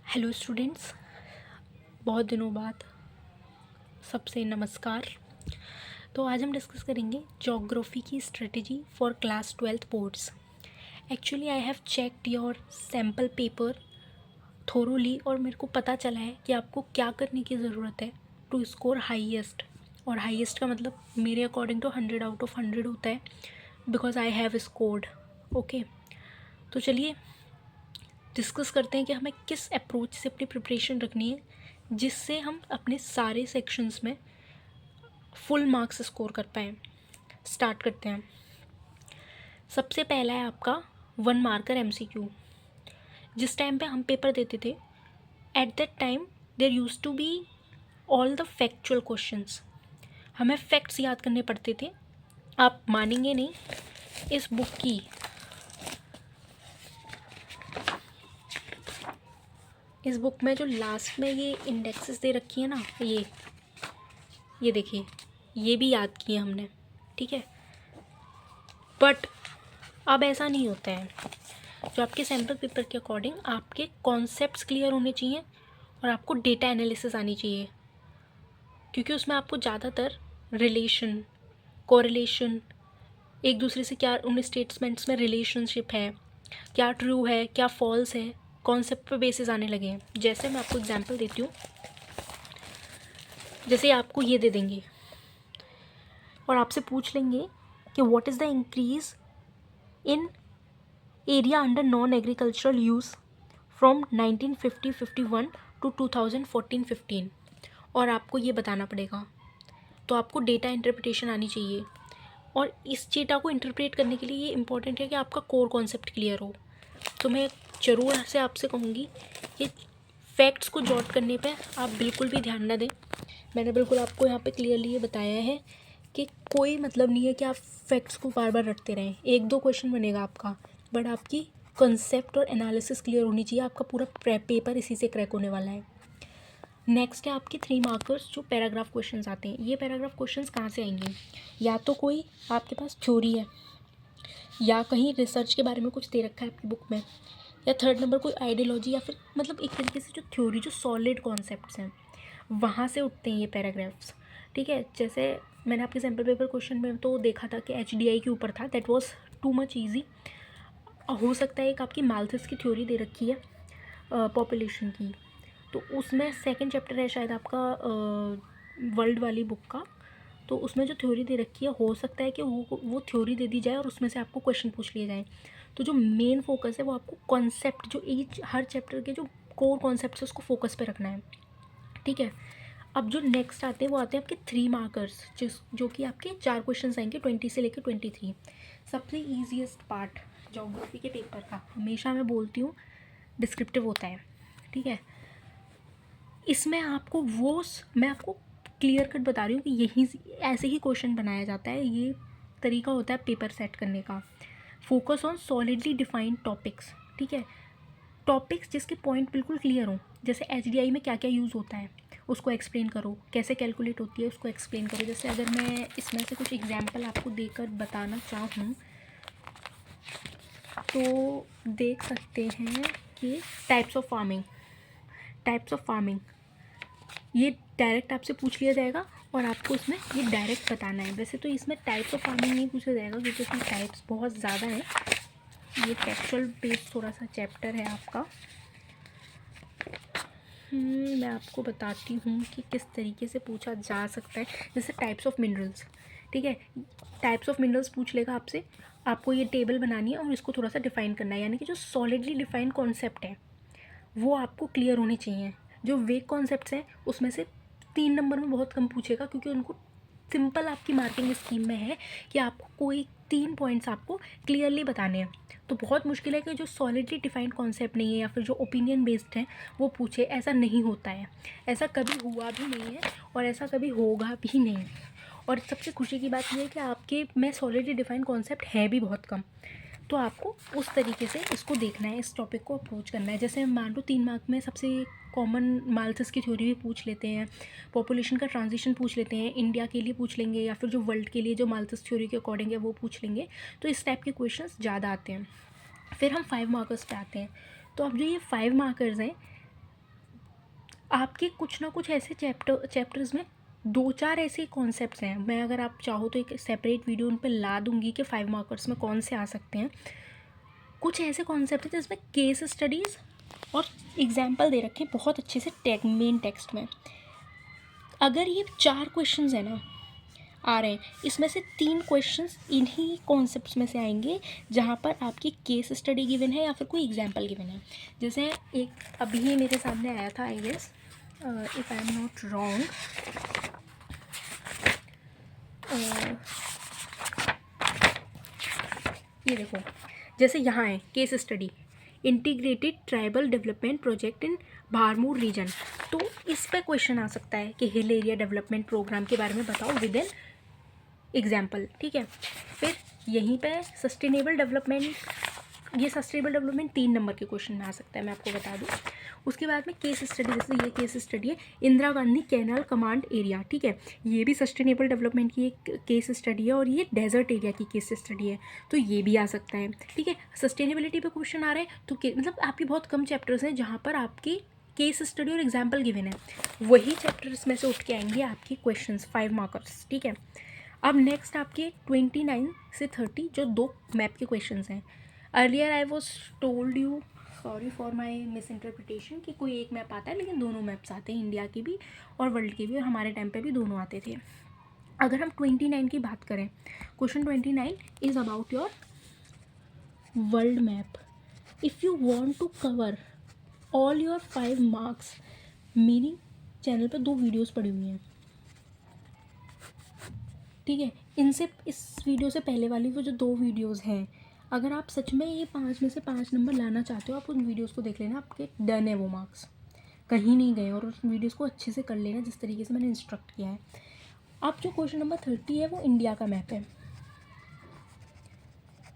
Hello students, बहुत दिनों बाद सबसे नमस्कार। तो आज हम डिस्कस करेंगे ज्योग्राफी की strategy for class 12th boards. Actually I have checked your sample paper thoroughly और मेरे को पता चला है कि आपको क्या करने की ज़रूरत है टू स्कोर हाईएस्ट। और हाईएस्ट का मतलब मेरे अकॉर्डिंग टू 100 आउट ऑफ 100 होता है, because I have scored. Okay, तो चलिए डिस्कस करते हैं कि हमें किस अप्रोच से अपनी प्रिपरेशन रखनी है जिससे हम अपने सारे सेक्शंस में फुल मार्क्स स्कोर कर पाएँ। स्टार्ट करते हैं। सबसे पहला है आपका 1 मार्कर MCQ। जिस टाइम पे हम पेपर देते थे, at that time there used to be all the factual questions. हमें फैक्ट्स याद करने पड़ते थे। आप मानेंगे नहीं, इस बुक की इस बुक में जो लास्ट में ये इंडेक्सेस दे रखी है ना, ये देखिए, ये भी याद किए हमने, ठीक है। बट अब ऐसा नहीं होता है। जो आपके सैम्पल पेपर के अकॉर्डिंग आपके कॉन्सेप्ट्स क्लियर होने चाहिए और आपको डेटा एनालिसिस आनी चाहिए, क्योंकि उसमें आपको ज़्यादातर रिलेशन, कोरिलेशन, एक दूसरे से क्या उन स्टेटमेंट्स में रिलेशनशिप है, क्या ट्रू है, क्या फॉल्स है, कॉन्सेप्ट पे बेसिस आने लगे हैं। जैसे मैं आपको एग्जांपल देती हूँ, जैसे आपको ये दे देंगे और आपसे पूछ लेंगे कि what is the increase in area under non agricultural use from 1950-51 to 2014-15, और आपको ये बताना पड़ेगा। तो आपको डेटा इंटरप्रिटेशन आनी चाहिए, और इस डेटा को इंटरप्रेट करने के लिए ये इंपॉर्टेंट है कि आपका कोर कॉन्सेप्ट क्लियर हो। तो मैं ज़रूर से आपसे कहूँगी कि फैक्ट्स को जॉट करने पे आप बिल्कुल भी ध्यान ना दें। मैंने बिल्कुल आपको यहाँ पे क्लियरली ये बताया है कि कोई मतलब नहीं है कि आप फैक्ट्स को बार बार रटते रहें। 1-2 क्वेश्चन बनेगा आपका, बट आपकी कंसेप्ट और एनालिसिस क्लियर होनी चाहिए। आपका पूरा पेपर इसी से क्रैक होने वाला है। नेक्स्ट है आपके 3 मार्कर्स जो पैराग्राफ क्वेश्चंस आते हैं। ये पैराग्राफ क्वेश्चंस कहाँ से आएंगे? या तो कोई आपके पास थ्योरी है, या कहीं रिसर्च के बारे में कुछ दे रखा है आपकी बुक में, या थर्ड नंबर कोई आइडियोलॉजी, या फिर मतलब एक तरीके से जो थ्योरी, जो सॉलिड कॉन्सेप्ट्स हैं, वहाँ से उठते हैं ये पैराग्राफ्स, ठीक है। जैसे मैंने आपके सैम्पल पेपर क्वेश्चन में तो देखा था कि HDI के ऊपर था, that was too much easy. हो सकता है एक आपकी माल्थस की थ्योरी दे रखी है पॉपुलेशन की, तो उसमें सेकंड चैप्टर है शायद आपका वर्ल्ड वाली बुक का, तो उसमें जो थ्योरी दे रखी है, हो सकता है कि वो थ्योरी दे दी जाए और उसमें से आपको क्वेश्चन पूछ लिए जाएँ। तो जो मेन फोकस है वो आपको कॉन्सेप्ट, जो हर चैप्टर के जो कोर कॉन्सेप्ट है उसको फोकस पे रखना है, ठीक है। अब जो नेक्स्ट आते हैं वो आते हैं आपके 3 मार्कर्स, जो कि आपके 4 क्वेश्चन आएंगे 20 से लेकर 23। सबसे ईजीएस्ट पार्ट ज्योग्राफी के पेपर का, हमेशा मैं बोलती हूँ, डिस्क्रिप्टिव होता है, ठीक है। इसमें आपको मैं आपको क्लियर कट बता रही हूँ कि यही ऐसे ही क्वेश्चन बनाया जाता है। ये तरीका होता है पेपर सेट करने का। Focus on solidly defined topics, ठीक है। टॉपिक्स जिसके पॉइंट बिल्कुल क्लियर हों। जैसे HDI में क्या क्या यूज़ होता है उसको एक्सप्लेन करो, कैसे कैलकुलेट होती है उसको एक्सप्लेन करो। जैसे अगर मैं इसमें से कुछ एग्जांपल आपको देकर बताना चाहूँ तो देख सकते हैं कि टाइप्स ऑफ फार्मिंग, ये डायरेक्ट आपसे पूछ लिया जाएगा और आपको इसमें ये डायरेक्ट बताना है। वैसे तो इसमें टाइप्स ऑफ फार्मिंग नहीं पूछा जाएगा क्योंकि इसमें टाइप्स बहुत ज़्यादा है। ये फैक्चुअल बेस्ड थोड़ा सा चैप्टर है आपका। मैं आपको बताती हूँ कि किस तरीके से पूछा जा सकता है। जैसे टाइप्स ऑफ मिनरल्स, ठीक है, टाइप्स ऑफ मिनरल्स पूछ लेगा आपसे, आपको ये टेबल बनानी है और इसको थोड़ा सा डिफाइन करना है। यानी कि जो सॉलिडली डिफाइंड कॉन्सेप्ट है वो आपको क्लियर होने चाहिए। जो वेग कॉन्सेप्ट्स हैं उसमें से 3 नंबर में बहुत कम पूछेगा, क्योंकि उनको सिंपल आपकी मार्किंग स्कीम में है कि आपको कोई 3 पॉइंट्स आपको क्लियरली बताने हैं। तो बहुत मुश्किल है कि जो सॉलिडली डिफाइंड कॉन्सेप्ट नहीं है या फिर जो ओपिनियन बेस्ड है वो पूछे। ऐसा नहीं होता है, ऐसा कभी हुआ भी नहीं है और ऐसा कभी होगा भी नहीं। और सबसे खुशी की बात यह है कि आपके में सॉलिडली डिफाइंड कॉन्सेप्ट है भी बहुत कम। तो आपको उस तरीके से इसको देखना है, इस टॉपिक को अप्रोच करना है। जैसे मान लो 3 मार्क में सबसे कॉमन माल्थस की थ्योरी भी पूछ लेते हैं, पॉपुलेशन का ट्रांजिशन पूछ लेते हैं, इंडिया के लिए पूछ लेंगे, या फिर जो वर्ल्ड के लिए जो माल्थस थ्योरी के अकॉर्डिंग है वो पूछ लेंगे। तो इस टाइप के क्वेश्चंस ज़्यादा आते हैं। फिर हम 5 मार्कर्स पे आते हैं। तो अब जो ये 5 मार्कर्स हैं आपके कुछ ना कुछ ऐसे चैप्टर्स में 2-4 ऐसे कॉन्सेप्ट्स हैं, मैं अगर आप चाहो तो एक सेपरेट वीडियो उन पर ला दूंगी कि 5 मार्कर्स में कौन से आ सकते हैं। कुछ ऐसे कॉन्सेप्ट हैं जिसमें केस स्टडीज़ और एग्जाम्पल दे रखे हैं बहुत अच्छे से मेन टेक्स्ट में। अगर ये 4 क्वेश्चंस है ना आ रहे हैं, इसमें से 3 क्वेश्चंस इन्हीं कॉन्सेप्ट्स में से आएंगे जहाँ पर आपकी केस स्टडी गिवन है या फिर कोई एग्जाम्पल गिवन है। जैसे एक अभी मेरे सामने आया था, I guess if I am not wrong, ये देखो, जैसे यहाँ है case study integrated tribal development project in Bharmour region, तो इस पे क्वेश्चन आ सकता है कि हिल एरिया डेवलपमेंट प्रोग्राम के बारे में बताओ विद इन एग्जाम्पल, ठीक है। फिर यहीं पे सस्टेनेबल डेवलपमेंट, ये सस्टेनेबल डेवलपमेंट 3 नंबर के क्वेश्चन में आ सकता है, मैं आपको बता दूँ। उसके बाद में केस स्टडी, जैसे ये केस स्टडी है Indira Gandhi canal command area, ठीक है, ये भी सस्टेनेबल डेवलपमेंट की एक केस स्टडी है और ये डेजर्ट एरिया की केस स्टडी है, तो ये भी आ सकता है, ठीक है। सस्टेनेबिलिटी पे क्वेश्चन आ रहे हैं तो मतलब आपके बहुत कम चैप्टर्स हैं जहाँ पर आपकी केस स्टडी और एग्जाम्पल गिवन है, वही चैप्टर्स में से उठ के आएंगे आपके क्वेश्चंस 5 मार्कर्स, ठीक है। अब नेक्स्ट आपके 29 से 30 जो 2 मैप के क्वेश्चंस हैं। Earlier I was told you, sorry for my miss interpretation, कि कोई एक मैप आता है लेकिन दोनों मैप्स आते हैं, इंडिया की भी और वर्ल्ड की भी, और हमारे टाइम पे भी दोनों आते थे। अगर हम 29 की बात करें, question 29 is about your world map. If you want to cover all your 5 marks, मेरी चैनल पर 2 वीडियोज़ पड़ी हुई हैं, ठीक है। इनसे इस वीडियो से पहले वाली वो जो 2 वीडियोज़ हैं, अगर आप सच में ये 5 में से 5 नंबर लाना चाहते हो, आप उन वीडियोज़ को देख लेना, आपके डन है वो मार्क्स, कहीं नहीं गए, और उस वीडियोज़ को अच्छे से कर लेना जिस तरीके से मैंने इंस्ट्रक्ट किया है। अब जो क्वेश्चन नंबर 30 है वो इंडिया का मैप है।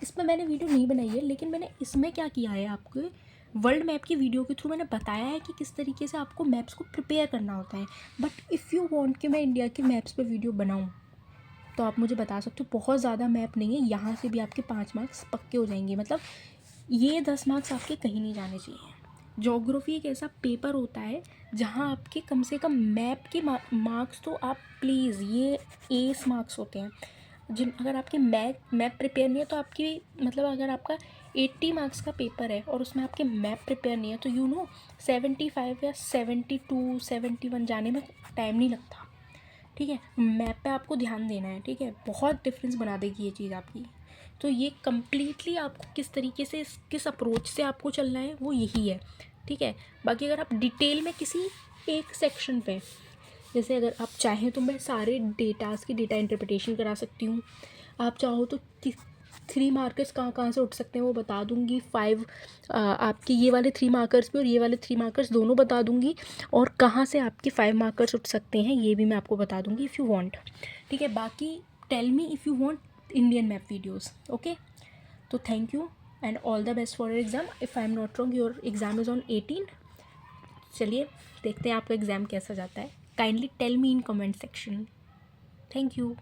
इसमें मैंने वीडियो नहीं बनाई है, लेकिन मैंने इसमें क्या किया है, आपको वर्ल्ड मैप की वीडियो के थ्रू मैंने बताया है कि किस तरीके से आपको मैप्स को प्रिपेयर करना होता है। बट इफ़ यू वांट कि मैं इंडिया के मैप्स पे वीडियो बनाऊँ तो आप मुझे बता सकते हो, बहुत ज़्यादा मैप नहीं है, यहाँ से भी आपके 5 मार्क्स पक्के हो जाएंगे, मतलब ये 10 मार्क्स आपके कहीं नहीं जाने चाहिए। ज्योग्राफी एक ऐसा पेपर होता है जहाँ आपके कम से कम मैप के मार्क्स तो आप प्लीज़, ये एस मार्क्स होते हैं जिन, अगर आपके मैप प्रिपेयर नहीं है तो आपकी, मतलब अगर आपका 80 मार्क्स का पेपर है और उसमें आपके मैप प्रिपेयर नहीं है तो 75 या 72 71 जाने में टाइम नहीं लगता, ठीक है। मैप पे आपको ध्यान देना है, ठीक है, बहुत डिफरेंस बना देगी ये चीज़ आपकी। तो ये कम्प्लीटली आपको किस तरीके से, किस अप्रोच से आपको चलना है वो यही है, ठीक है। बाकी अगर आप डिटेल में किसी एक सेक्शन पे, जैसे अगर आप चाहें तो मैं सारे डेटास की डेटा इंटरप्रिटेशन करा सकती हूँ, आप चाहो तो 3 मार्कर्स कहाँ कहाँ से उठ सकते हैं वो बता दूँगी, 5 आपके ये वाले 3 मार्कर्स भी और ये वाले 3 मार्कर्स दोनों बता दूँगी, और कहाँ से आपके 5 मार्कर्स उठ सकते हैं ये भी मैं आपको बता दूँगी इफ़ यू वांट, ठीक है। बाकी tell me if you want Indian map videos, okay. तो thank you and all the best for your exam. If I am not wrong your exam is on 18। चलिए देखते हैं आपका एग्ज़ाम कैसा जाता है। Kindly tell me in comment section. Thank you.